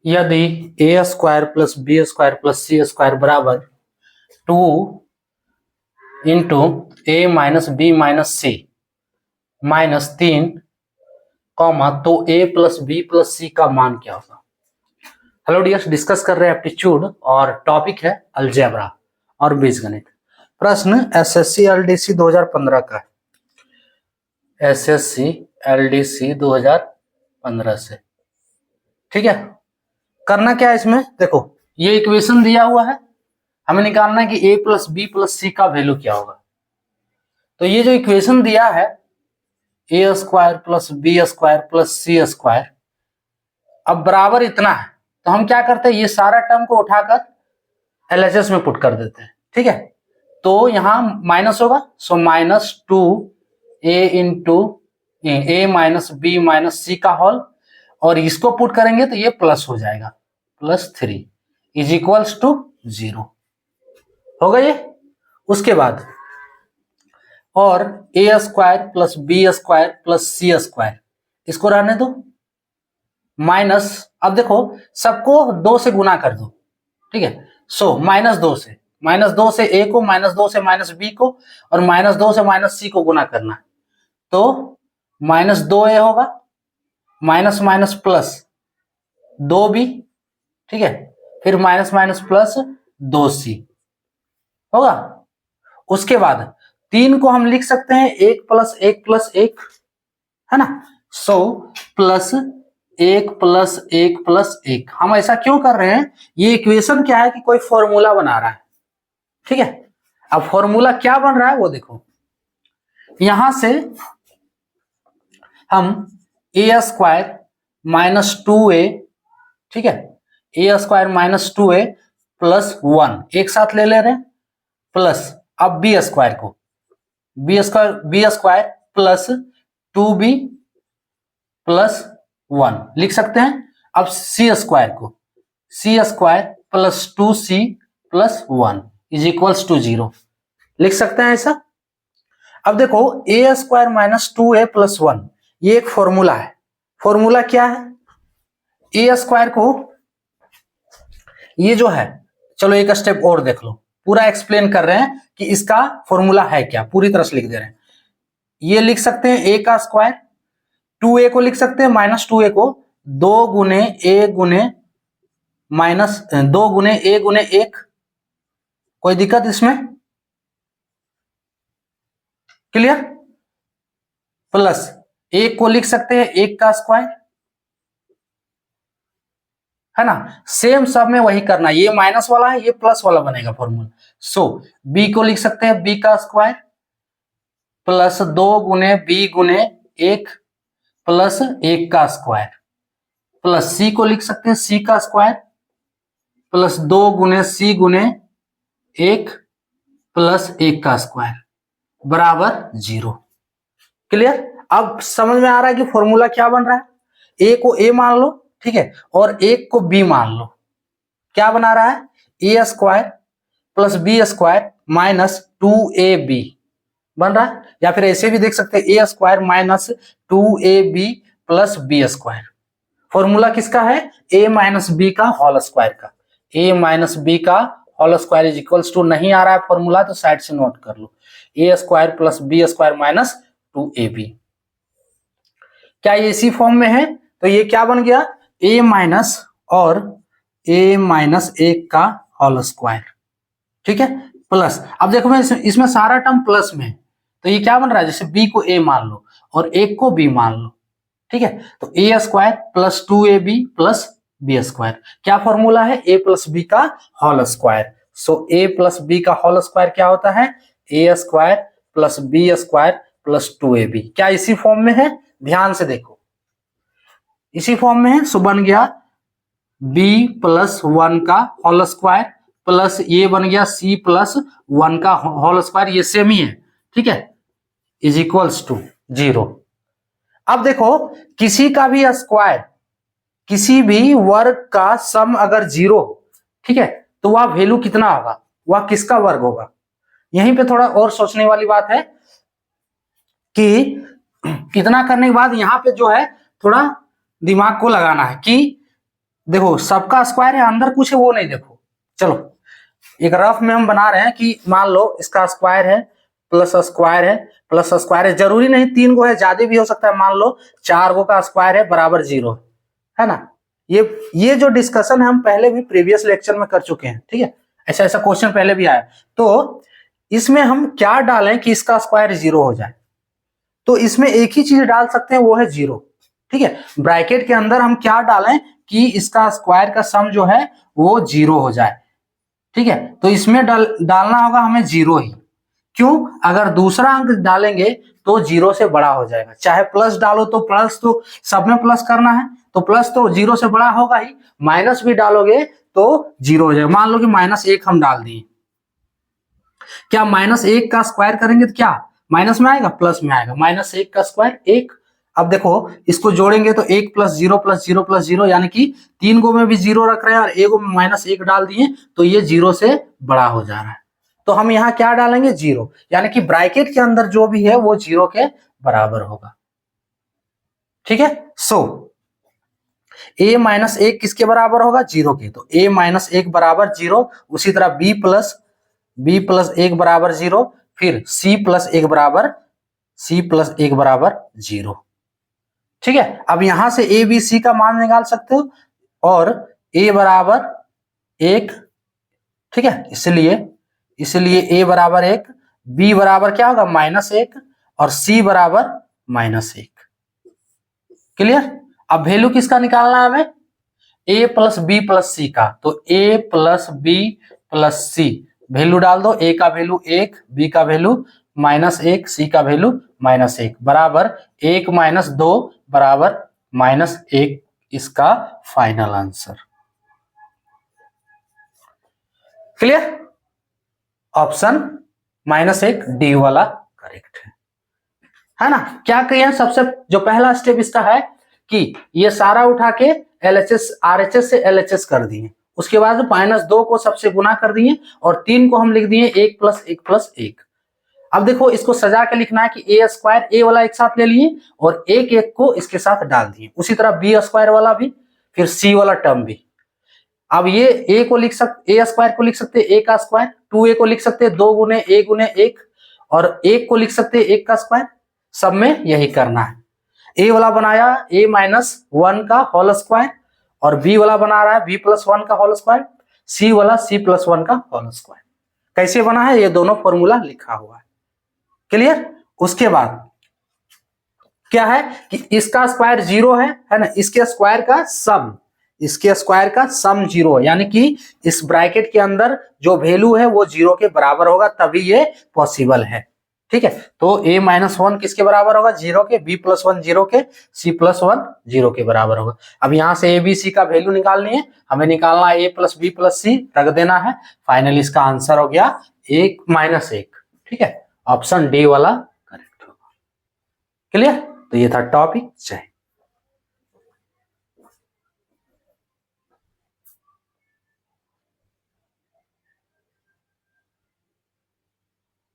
यदि a square plus b square plus c square बराबर 2 into a minus b minus c minus 3 comma तो a plus b plus c का मान क्या होगा। हेलो डियर्स, डिस्कस कर रहे हैं एप्टीट्यूड और टॉपिक है अलजेब्रा और बीजगणित। प्रश्न एसएससी एलडीसी 2015 का है, एसएससी एलडीसी 2015 से। ठीक है, करना क्या है इसमें, देखो ये इक्वेशन दिया हुआ है, हमें निकालना है कि ए प्लस बी प्लस सी का वैल्यू क्या होगा। तो ये जो इक्वेशन दिया है a square plus b square plus c square, अब बराबर इतना है, तो हम क्या करते हैं, ये सारा टर्म को उठाकर एलएचएस में पुट कर देते हैं। ठीक है, तो यहां माइनस होगा, so minus 2 A into a minus b minus सी का होल, और इसको पुट करेंगे तो ये प्लस हो जाएगा, प्लस 3 इज इक्वल्स टू 0 होगा ये। उसके बाद और a square plus b square plus c square, इसको रहने दो माइनस, अब देखो सबको 2 से गुना कर दो। ठीक है, सो माइनस दो से ए को, माइनस 2 से माइनस बी को, और माइनस 2 से माइनस सी को गुना करना है, तो माइनस 2 ए होगा, माइनस माइनस प्लस 2 बी, ठीक है, फिर माइनस माइनस प्लस 2 सी होगा। उसके बाद 3 को हम लिख सकते हैं 1 प्लस 1 प्लस 1, है ना, सो प्लस 1 प्लस 1 प्लस 1। हम ऐसा क्यों कर रहे हैं, ये इक्वेशन क्या है कि कोई फॉर्मूला बना रहा है। ठीक है, अब फॉर्मूला क्या बन रहा है वो देखो, यहां से हम ए स्क्वायर माइनस 2a, ठीक है, a square minus 2a plus 1 एक साथ ले रहे हैं, प्लस अब बी स्क्वायर को b square plus 2b plus 1 लिख सकते हैं। अब सी स्क्वायर को c square plus 2c plus 1 is equals to 0 लिख सकते हैं ऐसा। अब देखो ए स्क्वायर माइनस 2a प्लस 1, ये एक फॉर्मूला है। फॉर्मूला क्या है, ए स्क्वायर को, ये जो है, चलो एक स्टेप और देख लो, पूरा एक्सप्लेन कर रहे हैं कि इसका फॉर्मूला है क्या, पूरी तरह से लिख दे रहे हैं। ये लिख सकते हैं ए का स्क्वायर, 2a को लिख सकते हैं माइनस 2a को 2 गुने ए गुने माइनस 2 गुने ए गुने 1, कोई दिक्कत इसमें, क्लियर, प्लस 1 को लिख सकते हैं 1 का स्क्वायर, है ना, सेम सब में वही करना, ये माइनस वाला है ये प्लस वाला बनेगा फॉर्मूला। सो बी को लिख सकते हैं बी का स्क्वायर प्लस 2 गुने बी गुने 1 प्लस 1 का स्क्वायर, प्लस सी को लिख सकते हैं सी का स्क्वायर प्लस 2 गुने सी गुने 1 प्लस 1 का स्क्वायर बराबर 0। क्लियर, अब समझ में आ रहा है कि फॉर्मूला क्या बन रहा है, ए को ए मान लो, ठीक है, और 1 को बी मान लो, क्या बना रहा है, a square plus b square minus 2ab बन रहा है, या फिर ऐसे भी देख सकते हैं a square minus 2ab plus b square. Formula किसका है, ए माइनस बी का होल स्क्वायर का, ए माइनस बी का whole square is equals to, नहीं आ रहा है फॉर्मूला तो साइड से नोट कर लो, a square plus b square minus 2ab। क्या ये इसी फॉर्म में है, तो ये क्या बन गया, ए माइनस और ए माइनस 1 का होल स्क्वायर, ठीक है, प्लस, अब देखो मैं इसमें सारा टर्म प्लस में है, तो ये क्या बन रहा है, जैसे b को a मान लो और 1 को b मान लो, ठीक है, तो a square plus 2ab plus b square, क्या फॉर्मूला है, a प्लस बी का whole square. So a plus b का होल स्क्वायर क्या होता है, a square plus b square plus 2ab, क्या इसी फॉर्म में है, ध्यान से देखो इसी फॉर्म में है, सो बन गया b प्लस 1 का होल स्क्वायर प्लस ये बन गया c प्लस 1 का होल स्क्वायर, ये सेम ही है, ठीक है, इज इक्वल्स टू 0। अब देखो किसी का भी स्क्वायर, किसी भी वर्ग का सम अगर 0 हो, ठीक है, तो वह वैल्यू कितना होगा, वह किसका वर्ग होगा। यहीं पे थोड़ा और सोचने वाली बात है कि इतना करने के बाद यहां पे जो है थोड़ा दिमाग को लगाना है कि देखो सबका स्क्वायर है, अंदर कुछ है वो नहीं, देखो चलो एक रफ में हम बना रहे हैं कि मान लो इसका स्क्वायर है प्लस स्क्वायर है प्लस स्क्वायर है, जरूरी नहीं 3 गो है, ज्यादा भी हो सकता है, मान लो 4 गो का स्क्वायर है बराबर 0 है ना। ये जो डिस्कशन है हम पहले भी प्रीवियस लेक्चर में कर चुके हैं, ठीक है, ऐसा ऐसा क्वेश्चन पहले भी आया। तो इसमें हम क्या डालें कि इसका स्क्वायर 0 हो जाए, तो इसमें एक ही चीज डाल सकते हैं वो है 0, ठीक है। ब्रैकेट के अंदर हम क्या डालें कि इसका स्क्वायर का सम जो है वो 0 हो जाए, ठीक है। तो इसमें डालना होगा हमें 0 ही, क्यों, अगर दूसरा अंक डालेंगे तो 0 से बड़ा हो जाएगा, चाहे प्लस डालो तो प्लस तो सब में प्लस करना है, तो प्लस तो 0 से बड़ा होगा ही, माइनस भी डालोगे तो 0 हो जाएगा। मान लो कि -1 हम डाल दिए, क्या -1 का स्क्वायर करेंगे तो क्या माइनस में आएगा, प्लस में आएगा, -1 का स्क्वायर 1। अब देखो इसको जोड़ेंगे तो 1 + 0 + 0 + 0, यानी कि 3 गो में भी 0 रख रहे हैं और 1 गो में -1 डाल दिए तो ये 0 से बड़ा हो जा रहा है। तो हम यहाँ क्या डालेंगे 0, यानी कि ब्रैकेट के अंदर जो भी है वो 0 के बराबर होगा, ठीक है। सो a - 1 किसके बराबर होगा, 0 के, तो a - 1 बराबर 0। उसी तरह b + 1 बराबर 0, फिर c + 1 बराबर 0, ठीक है। अब यहां से a b c का मान निकाल सकते हो, और a बराबर 1, ठीक है, इसलिए a बराबर 1, b बराबर क्या होगा -1 और c बराबर -1, क्लियर। अब वैल्यू किसका निकालना है हमें, a + b + c का, तो a + b + c वैल्यू डाल दो, a का वैल्यू 1, b का वैल्यू -1, c का वैल्यू -1 बराबर 1 - 2 बराबर -1, इसका final answer, clear. Option -1 D वाला करेक्ट है ना। क्या किया, सबसे जो पहला स्टेप इसका है कि ये सारा उठा के LHS RHS से LHS कर दिए, उसके बाद -2 को सबसे गुना कर दिए और 3 को हम लिख दिए 1 + 1 + 1। अब देखो इसको सजा के लिखना है कि a स्क्वायर a वाला एक साथ ले लिए और 1 1 को इसके साथ डाल दिए, उसी तरह b स्क्वायर वाला भी, फिर c वाला टर्म भी। अब ये a को लिख सकते, a स्क्वायर को लिख सकते a का स्क्वायर, 2a को लिख सकते 2 × a × 1, और 1 को लिख सकते 1 का स्क्वायर, सब में यही करना है। a वाला बनाया a - 1 का होल स्क्वायर, और b वाला बना रहा है b + 1 का होल स्क्वायर, c वाला c + 1 का होल स्क्वायर। कैसे बना है, ये दोनों फॉर्मूला लिखा हुआ है, क्लियर। उसके बाद क्या है कि इसका स्क्वायर 0 है ना, इसके स्क्वायर का सम, इसके स्क्वायर का सम 0 है, यानी कि इस ब्रैकेट के अंदर जो वैल्यू है वो 0 के बराबर होगा, तभी ये पॉसिबल है, ठीक है। तो a - 1 किसके बराबर होगा, 0 के, b + 1 0 के, c + 1 0 के बराबर होगा। अब यहां से a b c का वैल्यू निकालनी है, हमें निकालना है a + b + c, रख देना है, फाइनली इसका आंसर हो गया 1 - 1, ठीक है। ऑप्शन डी वाला करेक्ट होगा, क्लियर। तो ये था टॉपिक। जय